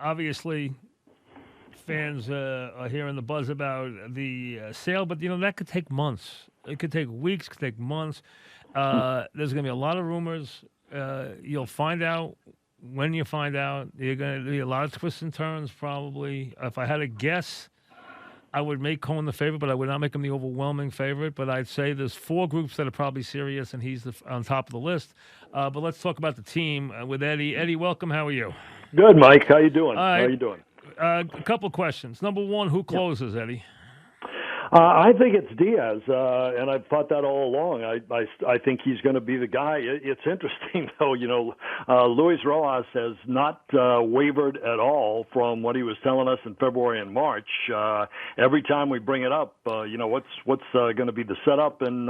Obviously, fans are hearing the buzz about the sale, but that could take months. It could take weeks, could take months. There's going to be a lot of rumors. You'll find out when you find out. You're going to be a lot of twists and turns, probably. If I had to guess, I would make Cohen the favorite, but I would not make him the overwhelming favorite. But I'd say there's four groups that are probably serious, and he's on top of the list. But let's talk about the team with Eddie. Eddie, welcome. How are you? Good, Mike. How you doing? All right. How you doing? A couple of questions. Number one, who closes, Eddie? I think it's Diaz, and I've thought that all along. I think he's going to be the guy. It's interesting, though. Luis Rojas has not wavered at all from what he was telling us in February and March. Every time we bring it up, what's going to be the setup, and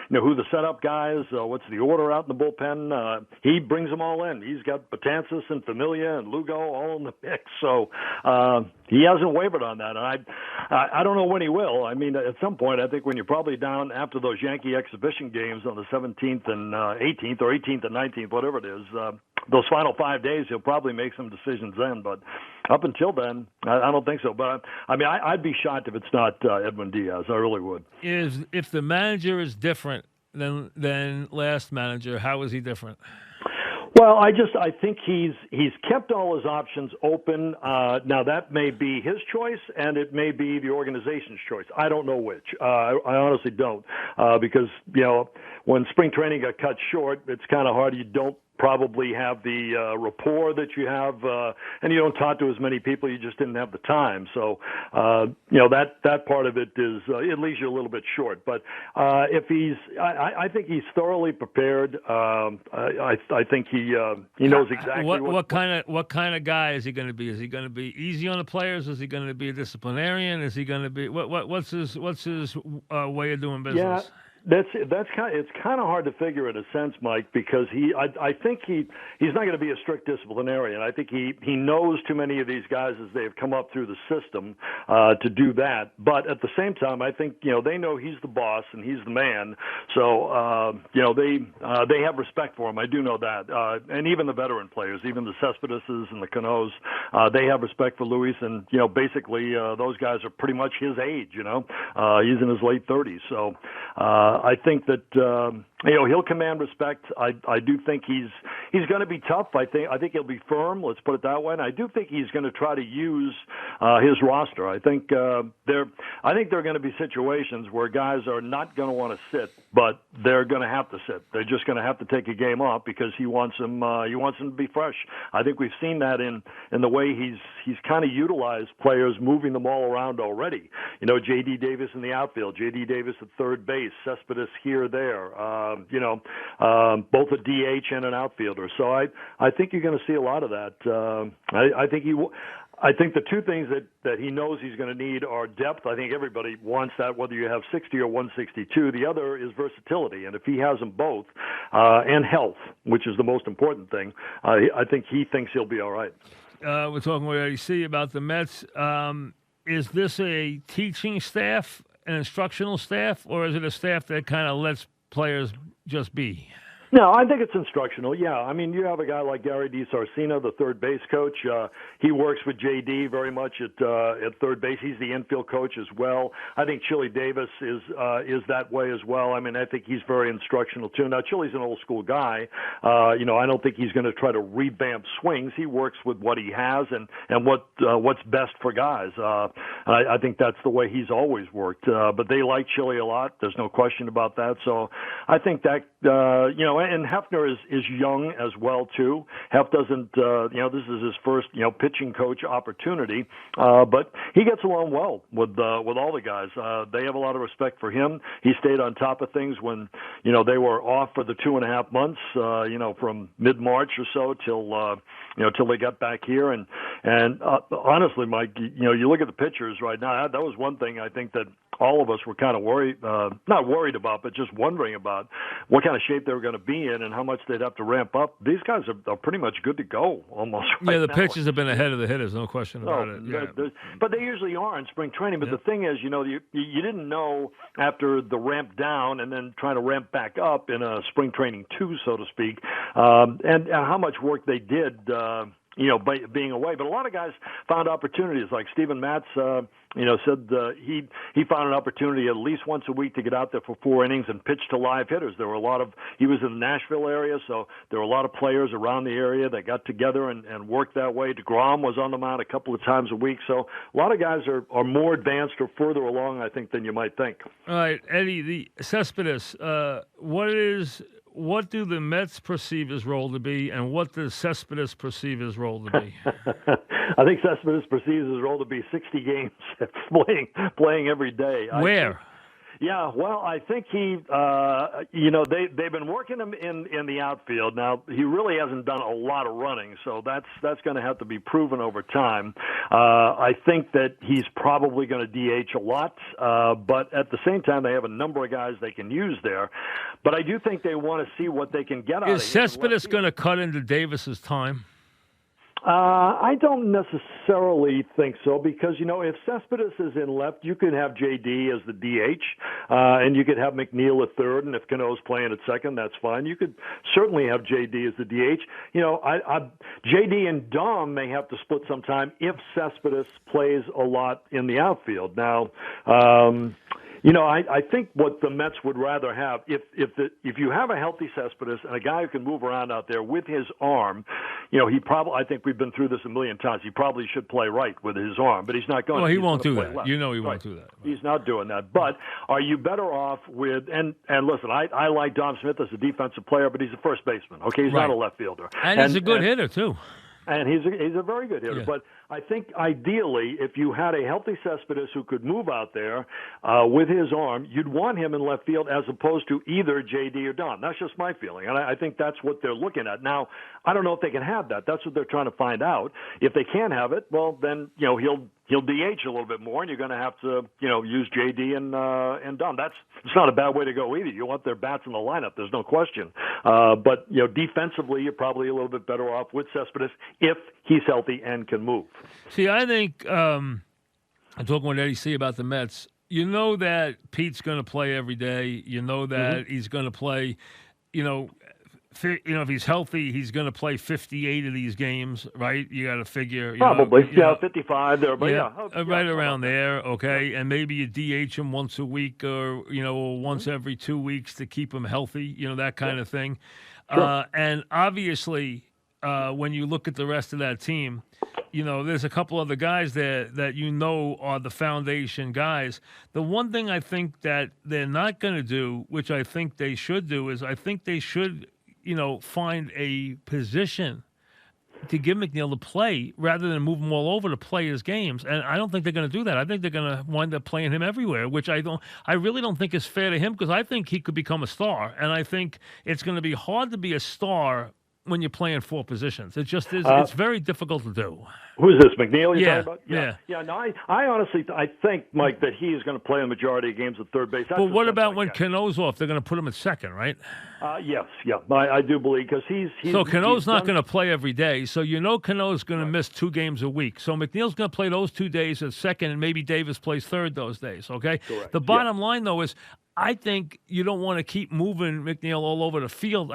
who the setup guys, what's the order out in the bullpen. He brings them all in. He's got Betances and Familia and Lugo all in the mix. So he hasn't wavered on that, and I don't know when he will. I mean, at some point, I think when you're probably down after those Yankee exhibition games on the 17th and 18th or 18th and 19th, whatever it is, those final 5 days, he'll probably make some decisions then. But up until then, I don't think so. But, I'd be shocked if it's not Edwin Diaz. I really would. If the manager is different than last manager, how is he different? Well, I think he's kept all his options open. Now that may be his choice, and it may be the organization's choice. I don't know which. I honestly don't, because when spring training got cut short, it's kind of hard. You don't probably have the rapport that you have, and you don't talk to as many people. You just didn't have the time. So, that part of it is it leaves you a little bit short. But if I think he's thoroughly prepared. I think he knows exactly what kind of guy is he going to be? Is he going to be easy on the players? Is he going to be a disciplinarian? Is he going to be what's his way of doing business? Yeah. It's kind of hard to figure in a sense, Mike, because I think he's not going to be a strict disciplinarian. I think he knows too many of these guys as they've come up through the system to do that. But at the same time, I think they know he's the boss and he's the man. So they have respect for him. I do know that, and even the veteran players, even the Cespedeses and the Canoes, they have respect for Luis. And basically those guys are pretty much his age. He's in his late 30s, so. I think that he'll command respect. I do think he's going to be tough. I think he'll be firm. Let's put it that way. And I do think he's going to try to use his roster. I think there are going to be situations where guys are not going to want to sit, but they're going to have to sit. They're just going to have to take a game off because he wants them. He wants them to be fresh. I think we've seen that in the way he's kind of utilized players, moving them all around already. J.D. Davis in the outfield, J.D. Davis at third base, Cespedes here, there. Both a DH and an outfielder. So I think you're going to see a lot of that. I think the two things that he knows he's going to need are depth. I think everybody wants that, whether you have 60 or 162. The other is versatility, and if he has them both, and health, which is the most important thing, I think he thinks he'll be all right. We're talking with ADC about the Mets. Is this a teaching staff, an instructional staff, or is it a staff that kind of lets players just be? No, I think it's instructional. Yeah, I mean, you have a guy like Gary DiSarcina, the third base coach. He works with JD very much at third base. He's the infield coach as well. I think Chili Davis is that way as well. I mean, I think he's very instructional too. Now, Chili's an old school guy. I don't think he's going to try to revamp swings. He works with what he has and what's best for guys. I think that's the way he's always worked. But they like Chili a lot. There's no question about that. So I think that and Hefner is young as well too. Hef doesn't, this is his first, pitching coach opportunity, but he gets along well with all the guys. They have a lot of respect for him. He stayed on top of things when, they were off for the 2.5 months, from mid-March or so till they got back here. And honestly, Mike, you look at the pitchers right now. That was one thing I think that all of us were kind of not worried about, but just wondering about what kind of shape they were going to be in and how much they'd have to ramp up. These guys are pretty much good to go almost right the now. Pitchers have been ahead of the hitters, no question about it. Yeah. But they usually are in spring training. But the thing is, you didn't know after the ramp down and then trying to ramp back up in a spring training 2, so to speak, and how much work they did by being away. But a lot of guys found opportunities. Like Steven Matz, said he found an opportunity at least once a week to get out there for 4 innings and pitch to live hitters. There were he was in the Nashville area, so there were a lot of players around the area that got together and worked that way. DeGrom was on the mound a couple of times a week. So a lot of guys are more advanced or further along, I think, than you might think. All right, Eddie, the Cespedes, what do the Mets perceive his role to be, and what does Cespedes perceive his role to be? I think Cespedes perceives his role to be 60 games playing every day. Where? Yeah, well, I think they've been working him in the outfield. Now, he really hasn't done a lot of running, so that's going to have to be proven over time. I think that he's probably going to DH a lot, but at the same time, they have a number of guys they can use there. But I do think they want to see what they can get out of him. Is Cespedes going to cut into Davis's time? I don't necessarily think so because, if Cespedes is in left, you could have JD as the DH, and you could have McNeil at third, and if Cano's playing at second, that's fine. You could certainly have JD as the DH. JD and Dom may have to split sometime if Cespedes plays a lot in the outfield. Now, I think what the Mets would rather have, if you have a healthy Cespedes and a guy who can move around out there with his arm, I think we've been through this a million times. He probably should play right with his arm, but he's not going to. Well, he won't do that. Left. He won't do that. He's not doing that. But are you better off with, and listen, I like Dom Smith as a defensive player, but he's a first baseman, okay? He's not a left fielder. And he's a good hitter, too. And he's a very good hitter. Yeah. But I think ideally, if you had a healthy Cespedes who could move out there with his arm, you'd want him in left field as opposed to either JD or Don. That's just my feeling, and I think that's what they're looking at. Now, I don't know if they can have that. That's what they're trying to find out. If they can have it, well, then he'll DH a little bit more, and you're going to have to use JD and Don. It's not a bad way to go either. You want their bats in the lineup. There's no question. But defensively, you're probably a little bit better off with Cespedes if he's healthy and can move. See, I think I'm talking with Eddie C about the Mets. You know that Pete's going to play every day. You know that he's going to play. If he's healthy, he's going to play 58 of these games, right? You got to figure. Probably, 55 there, but right around there, okay. And maybe you DH him once a week or once every 2 weeks to keep him healthy, that kind of thing. Sure. And obviously, when you look at the rest of that team, there's a couple other guys there that are the foundation guys. The one thing I think that they're not going to do, which I think they should do, is I think they should find a position to give McNeil to play rather than move him all over to play his games. And I don't think they're going to do that. I think they're going to wind up playing him everywhere, which I really don't think is fair to him because I think he could become a star. And I think it's going to be hard to be a star when you're playing 4 positions. It just is. It's very difficult to do. Who's this, McNeil you're talking about? Yeah. No, I honestly think, Mike, that he is going to play a majority of games at third base. But what about when Cano's off? They're going to put him at second, right? Yes, I do believe because he's so Cano's not going to play every day. So Cano's going to miss 2 games a week. So McNeil's going to play those 2 days at second, and maybe Davis plays third those days. Okay. Correct. The bottom line though is, I think you don't want to keep moving McNeil all over the field.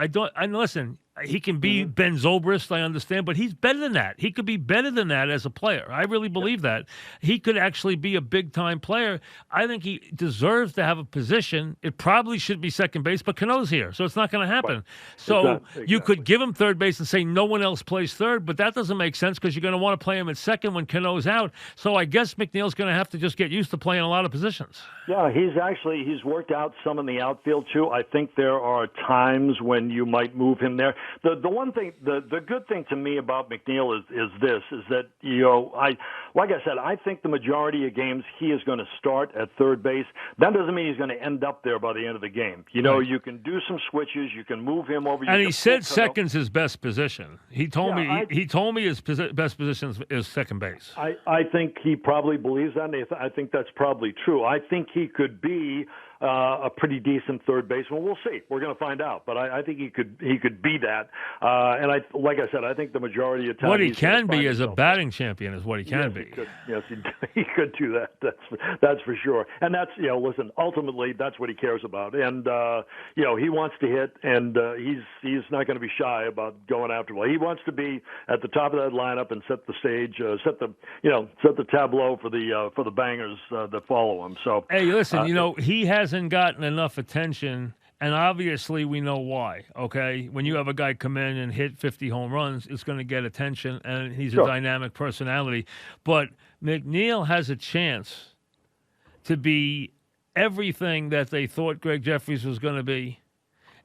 Listen. He can be Ben Zobrist, I understand, but he's better than that. He could be better than that as a player. I really believe that. He could actually be a big-time player. I think he deserves to have a position. It probably should be second base, but Cano's here, so it's not going to happen. Right. So exactly. You could give him third base and say no one else plays third, but that doesn't make sense because you're going to want to play him at second when Cano's out. So I guess McNeil's going to have to just get used to playing a lot of positions. Yeah, he's worked out some in the outfield, too. I think there are times when you might move him there. The one thing, the good thing to me about McNeil is that like I said, I think the majority of games he is going to start at third base. That doesn't mean he's going to end up there by the end of the game. Right. You can do some switches, you can move him over. And he said second's his best position. He told me his best position is second base. I think he probably believes that. And I think that's probably true. I think he could be a pretty decent third baseman. We'll see. We're going to find out. But I think he could be that. And like I said, I think the majority of time what he can be as a batting champion is what he can be. He could do that. That's for sure. And that's listen. Ultimately, that's what he cares about. And he wants to hit, and he's not going to be shy about going after. Well, he wants to be at the top of that lineup and set the stage, set the tableau for the bangers that follow him. So hey, listen, he hasn't gotten enough attention, and obviously we know why. Okay, when you have a guy come in and hit 50 home runs, it's going to get attention, and he's a dynamic personality. But McNeil has a chance to be everything that they thought Greg Jeffries was going to be.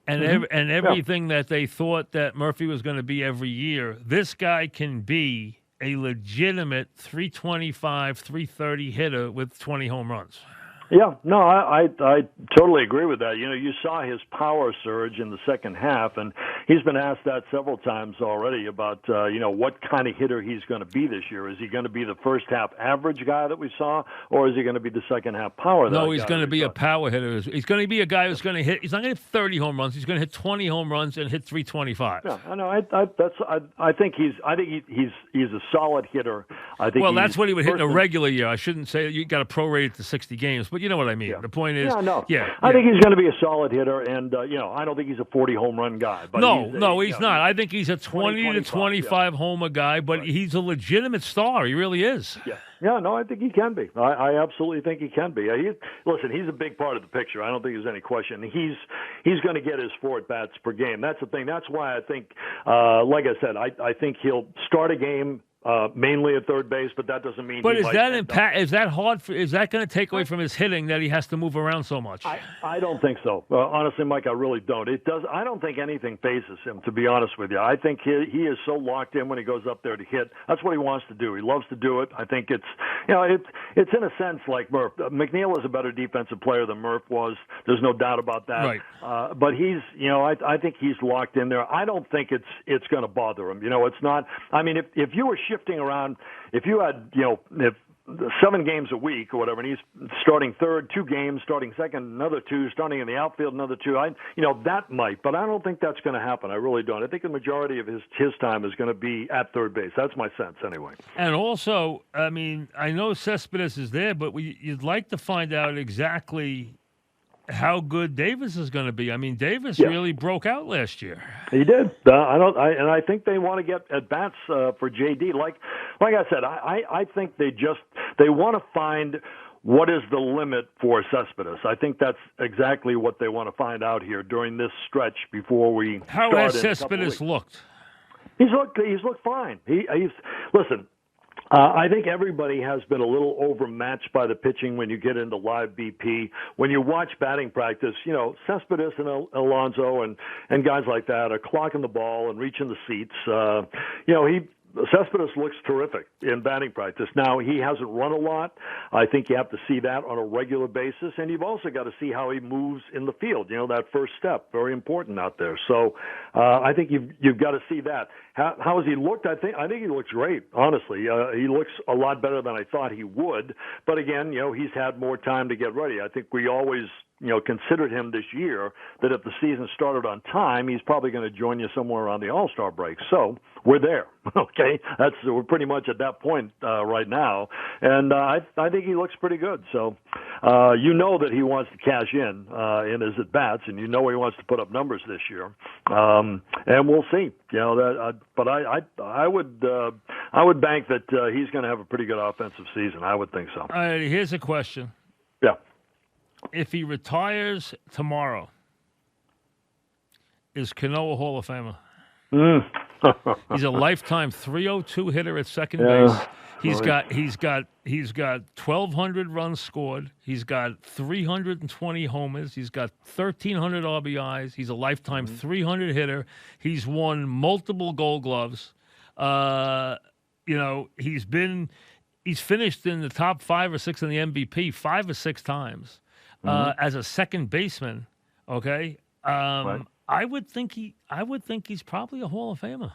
And everything that they thought that Murphy was going to be every year. This guy can be a legitimate 325, 330 hitter with 20 home runs. Yeah, no, I totally agree with that. You saw his power surge in the second half, and he's been asked that several times already about, what kind of hitter he's going to be this year. Is he going to be the first half average guy that we saw, or is he going to be the second half power? No, he's going to be a power hitter. He's going to be a guy who's going to hit. He's not going to hit 30 home runs. He's going to hit 20 home runs and hit 325. Yeah, I know. I think he's a solid hitter. I think. Well, that's what he would hit in a regular year. I shouldn't say you got to prorate it to 60 games, but you know what I mean. Yeah. The point is, I think he's going to be a solid hitter, and I don't think he's a 40 home run guy. But he's not. I think he's a 20 to 25 homer guy, but he's a legitimate star. He really is. Yeah, no, I think he can be. I absolutely think he can be. He's a big part of the picture. I don't think there's any question. He's going to get his 4 at-bats per game. That's the thing. That's why I think, like I said, I think he'll start a game mainly at third base, but that doesn't mean. But is that hard? Is that going to take away from his hitting that he has to move around so much? I don't think so. Honestly, Mike, I really don't. It does. I don't think anything phases him. To be honest with you, I think he is so locked in when he goes up there to hit. That's what he wants to do. He loves to do it. I think it's in a sense like Murph. McNeil is a better defensive player than Murph was. There's no doubt about that. Right. But he's I think he's locked in there. I don't think it's going to bother him. It's not. I mean, if you were shifting around, if you had, if 7 games a week or whatever, and he's starting third, 2 games, starting second, another 2, starting in the outfield, another 2, that might, but I don't think that's going to happen. I really don't. I think the majority of his time is going to be at third base. That's my sense anyway. And also, I mean, I know Cespedes is there, but you'd like to find out exactly how good Davis is going to be. I mean, Davis really broke out last year. He did. I think they want to get at bats for JD. Like I said, I think they want to find what is the limit for Cespedes. I think that's exactly what they want to find out here during this stretch before we. How has Cespedes looked? He's looked fine. Listen. I think everybody has been a little overmatched by the pitching when you get into live BP. When you watch batting practice, Cespedes and Alonso and guys like that are clocking the ball and reaching the seats. Cespedes looks terrific in batting practice. Now, he hasn't run a lot. I think you have to see that on a regular basis, and you've also got to see how he moves in the field. That first step, very important out there. So I think you've got to see that. How has he looked? I think he looks great, honestly. He looks a lot better than I thought he would. But again, he's had more time to get ready. I think we always considered him this year that if the season started on time, he's probably going to join you somewhere around the All-Star break. So we're there. Okay, we're pretty much at that point right now, and I think he looks pretty good. So that he wants to cash in his at bats, and he wants to put up numbers this year, and we'll see. But I would bank that he's going to have a pretty good offensive season. I would think so. All right, here's a question. Yeah. If he retires tomorrow, is Cano a Hall of Famer? He's a lifetime 302 hitter at second base. He's got 1,200 runs scored. He's got 320 homers. He's got 1,300 RBIs. He's a lifetime 300 hitter. He's won multiple Gold Gloves. He's finished in the top 5 or 6 in the MVP 5 or 6 times. As a second baseman, okay, right. I would think he's probably a Hall of Famer.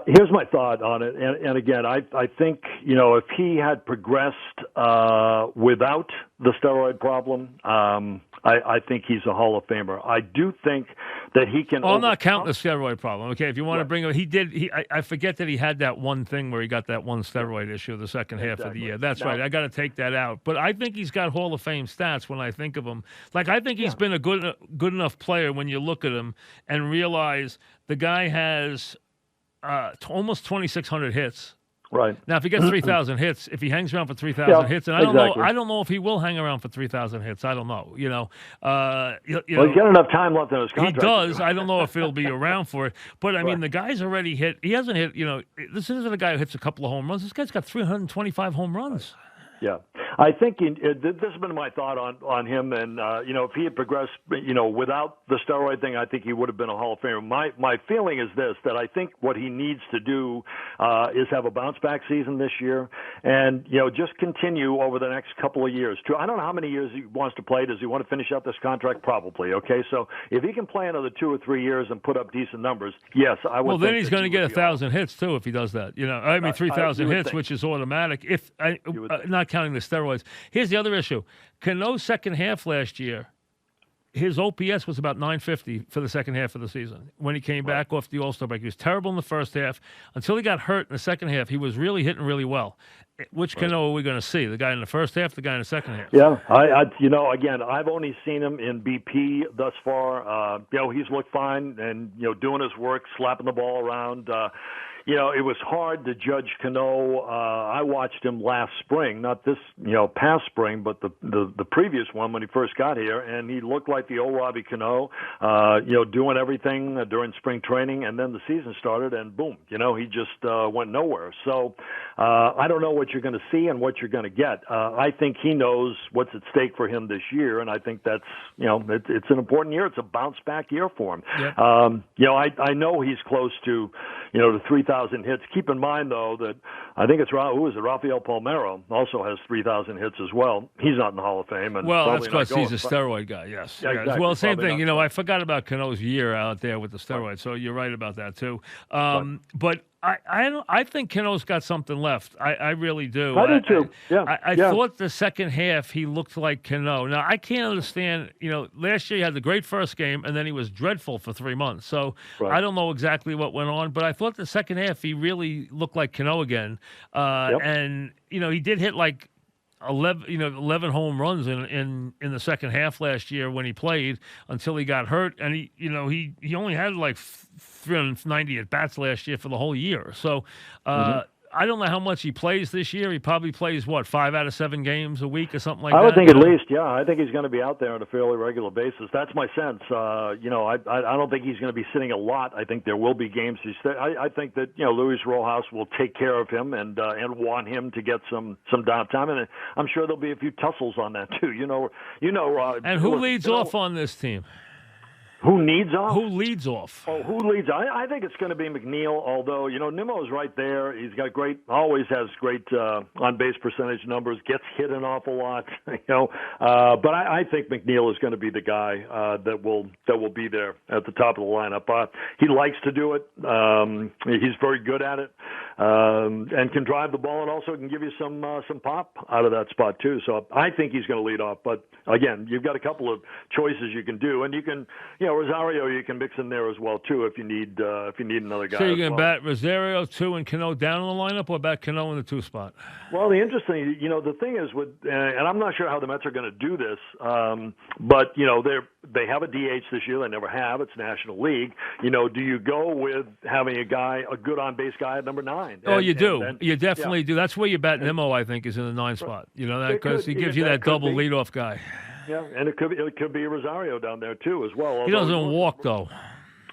Here's my thought on it, and again, I think if he had progressed without the steroid problem, I think he's a Hall of Famer. I do think that he can. Well, I'm not counting the steroid problem. Okay, if you want to Right. bring it, he did. I forget that he had that one thing where he got that one steroid issue the second half of the Exactly. year. That's Now- right. I got to take that out. But I think he's got Hall of Fame stats when I think of him. Like I think he's been a good enough player when you look at him and realize the guy has almost 2,600 hits. Right. Now, if he gets 3,000 hits, if he hangs around for 3,000 hits, and I don't know if he will hang around for 3,000 hits. I don't know. Well, he's got enough time left in his he contract. does. I don't know if he'll be around for it. But, I mean, the guy's already hit. He hasn't hit, this isn't a guy who hits a couple of home runs. This guy's got 325 home runs. Yeah, I think this has been my thought on him, and if he had progressed, without the steroid thing, I think he would have been a Hall of Famer. My feeling is this: that I think what he needs to do is have a bounce back season this year, and just continue over the next couple of years. I don't know how many years he wants to play. Does he want to finish out this contract? Probably. Okay, so if he can play another 2 or 3 years and put up decent numbers, yes, I would. Well, then think he's that going to he get would be 1,000 hits too if he does that. 3,000 would hits, think. which is automatic. Not counting the steroids. Here's the other issue. Cano's second half last year, his OPS was about 950 for the second half of the season. When he came back off the All-Star break, he was terrible in the first half. Until he got hurt in the second half, he was really hitting really well. Which Cano are we going to see? The guy in the first half, the guy in the second half? Yeah, again, I've only seen him in BP thus far. He's looked fine and doing his work, slapping the ball around. It was hard to judge Cano. I watched him last spring, not this, past spring, but the previous one when he first got here, and he looked like the old Robbie Cano, doing everything during spring training, and then the season started, and boom, he just went nowhere. So I don't know what you're going to see and what you're going to get. I think he knows what's at stake for him this year, and I think that's, it's an important year. It's a bounce back year for him. Yep. I know he's close to, the 3,000 hits. Keep in mind, though, that I think it's Rafael Palmeiro also has 3,000 hits as well. He's not in the Hall of Fame. And that's because he's a steroid guy, yes. Yeah, exactly. Well, same Probably thing. not. I forgot about Cano's year out there with the steroids, so you're right about that, too. But I think Cano's got something left. I really do. I do, too. I thought the second half he looked like Cano. Now, I can't understand, last year he had the great first game, and then he was dreadful for 3 months. So I don't know exactly what went on, but I thought the second half he really looked like Cano again. And, he did hit like 11 home runs in the second half last year when he played until he got hurt, and he only had like 390 at bats last year for the whole year. So I don't know how much he plays this year. He probably plays 5 out of 7 games a week or something like that. I would think at least, I think he's going to be out there on a fairly regular basis. That's my sense. I don't think he's going to be sitting a lot. I think there will be games. I think that Luis Rojas will take care of him and want him to get some downtime, and I'm sure there'll be a few tussles on that too. And who leads off on this team? Who needs off? Who leads off? Oh, who leads? I think it's going to be McNeil, although, Nimmo's right there. He's got always has great on-base percentage numbers, gets hit an awful lot, But I think McNeil is going to be the guy that will be there at the top of the lineup. He likes to do it. He's very good at it and can drive the ball and also can give you some pop out of that spot, too. So I think he's going to lead off. But, again, you've got a couple of choices you can do, and you can, Rosario, you can mix in there as well too if you need another guy. So you're going to bat Rosario 2 and Cano down in the lineup, or bat Cano in the 2 spot? Well, the interesting, the thing is with, and I'm not sure how the Mets are going to do this, but they have a DH this year. They never have. It's National League. Do you go with having a good on base guy at number 9? You do. You definitely do. That's where you bat Nimmo, I think, is in the 9 spot. Because he gives you that double leadoff guy. Yeah, and it could be Rosario down there too as well. He doesn't walk though.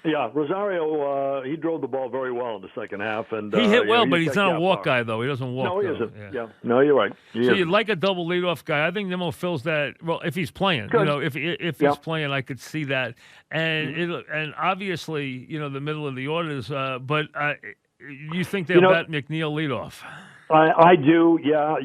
Yeah, Rosario, he drove the ball very well in the second half, and he hit well, but he's not a walk guy though. He doesn't walk. No, he isn't. Yeah. No, you're right. So you'd like a double leadoff guy. I think Nimmo fills that. Well, if he's playing, if he's playing, I could see that. And and obviously, the middle of the orders. But you think they'll bat McNeil leadoff? I do, yeah.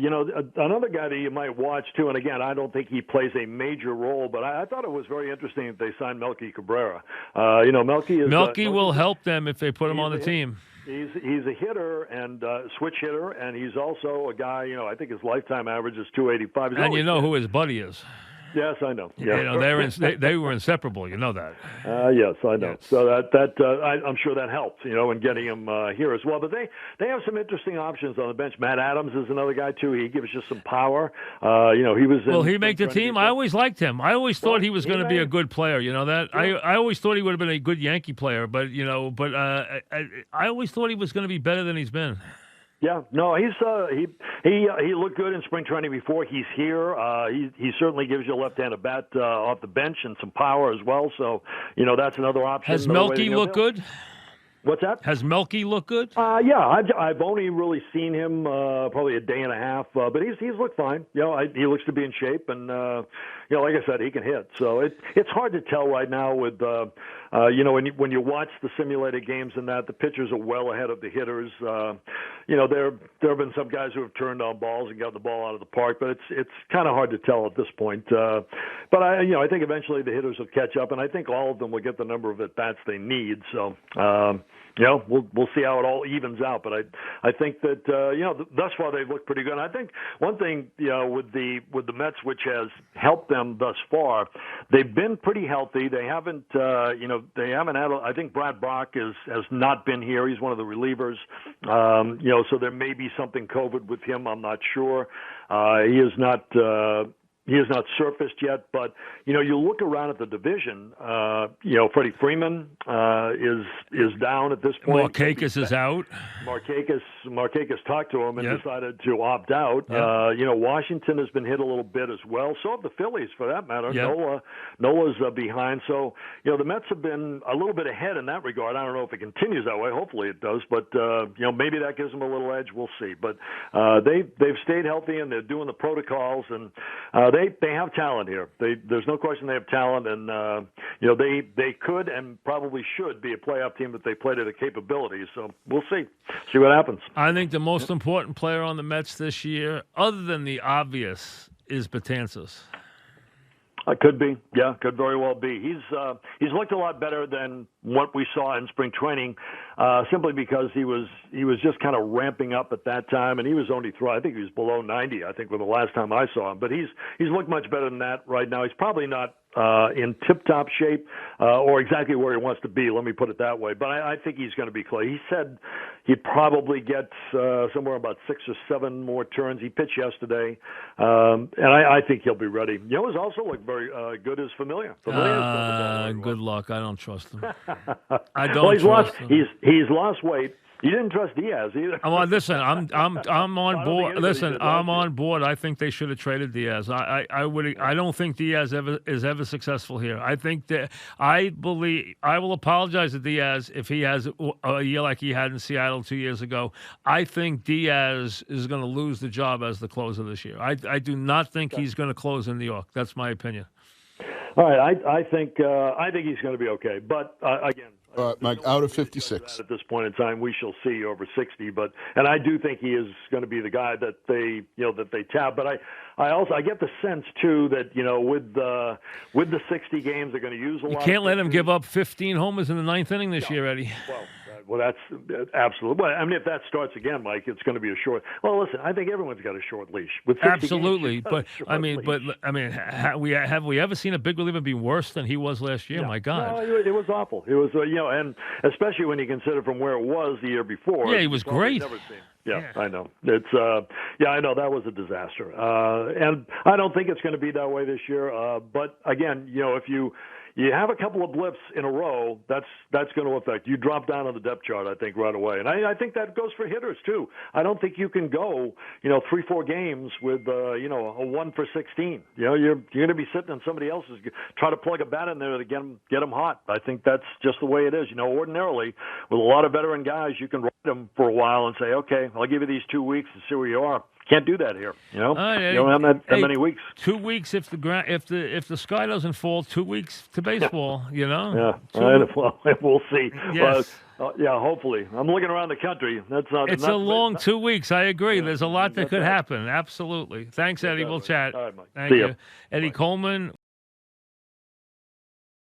Another guy that you might watch, too, and again, I don't think he plays a major role, but I thought it was very interesting that they signed Melky Cabrera. Melky will help them if they put him on the team. He's a hitter and switch hitter, and he's also a guy. I think his lifetime average is 285. And you know who his buddy is. Yes, I know. Yeah. They were inseparable. You know that. Yes, I know. Yes. So I'm sure that helped, in getting him here as well. But they have some interesting options on the bench. Matt Adams is another guy too. He gives you some power. He was. Will he make the team? I always liked him. I always thought he was going to be a good player. You know that. Yeah. I always thought he would have been a good Yankee player, but I always thought he was going to be better than he's been. Yeah, no, he looked good in spring training before. He's here. He certainly gives you a left-handed bat off the bench and some power as well. So that's another option. Has Melky looked good? What's that? Has Melky looked good? Yeah, I've only really seen him probably a day and a half, but he's looked fine. He looks to be in shape, and like I said, he can hit. So it's hard to tell right now with when you watch the simulated games and that the pitchers are well ahead of the hitters. There have been some guys who have turned on balls and gotten the ball out of the park, but it's kind of hard to tell at this point. But I think eventually the hitters will catch up, and I think all of them will get the number of at bats they need. So. We'll see how it all evens out, but I think that thus far they've looked pretty good. And I think one thing with the Mets, which has helped them thus far, they've been pretty healthy. They haven't they haven't had. I think Brad Bach has not been here. He's one of the relievers. So there may be something COVID with him. I'm not sure. He is not. He has not surfaced yet, but you look around at the division. Freddie Freeman is down at this point. Markakis is out. Markakis talked to him and decided to opt out. Yep. Washington has been hit a little bit as well. So have the Phillies, for that matter. Yep. Nola's behind. So the Mets have been a little bit ahead in that regard. I don't know if it continues that way. Hopefully it does, but maybe that gives them a little edge. We'll see. But they've stayed healthy and they're doing the protocols and. They have talent here. There's no question they have talent, and they could and probably should be a playoff team if they play to their capabilities. So we'll see what happens. I think the most important player on the Mets this year, other than the obvious, is Betances. Could be, yeah, could very well be. He's looked a lot better than what we saw in spring training, simply because he was just kind of ramping up at that time, and he was only I think he was below 90. I think with the last time I saw him, but he's looked much better than that right now. He's probably not in tip-top shape or exactly where he wants to be. Let me put it that way. But I think he's going to be close. He said he'd probably get somewhere about 6 or 7 more turns. He pitched yesterday, and I think he'll be ready. He's also looked very good as Familia. Good luck. I don't trust him. I don't trust him. He's lost weight. You didn't trust Diaz either. Listen, I'm on board. Listen, I'm on board. I think they should have traded Diaz. I don't think Diaz is ever successful here. I think that I will apologize to Diaz if he has a year like he had in Seattle 2 years ago. I think Diaz is going to lose the job as the closer this year. I do not think he's going to close in New York. That's my opinion. All right, I think he's going to be okay, but again. Mike, out of 56. At this point in time, we shall see over 60. And I do think he is going to be the guy that they tap. But I get the sense too that with the 60 games they're going to use a lot. You can't let him give up 15 homers in the ninth inning this year, Eddie. Well, that's absolutely. Well, I mean, if that starts again, Mike, it's going to be a short. Well, listen, I think everyone's got a short leash. With 60 absolutely, games, have we ever seen a big reliever be worse than he was last year? Yeah. My God, no, it was awful. It was and especially when you consider from where it was the year before. Yeah, he was great. Never seen. Yeah, I know. It's I know that was a disaster, and I don't think it's going to be that way this year. But again, if you have a couple of blips in a row, that's going to affect you. Drop down on the depth chart, I think, right away. And I think that goes for hitters too. I don't think you can go 3-4 games with a 1 for 16. You're going to be sitting on somebody else's. Try to plug a bat in there to get them hot. I think that's just the way it is. Ordinarily with a lot of veteran guys, you can ride them for a while and say, okay, I'll give you these 2 weeks and see where you are. Can't do that here. You don't have that many weeks. 2 weeks if the sky doesn't fall. 2 weeks to baseball. Yeah. Well, we'll see. Yes. Hopefully. I'm looking around the country. It's a long 2 weeks. I agree. There's a lot that could happen. Absolutely. Thanks, Eddie. We'll chat. All right, Mike. Thank you, Eddie Coleman.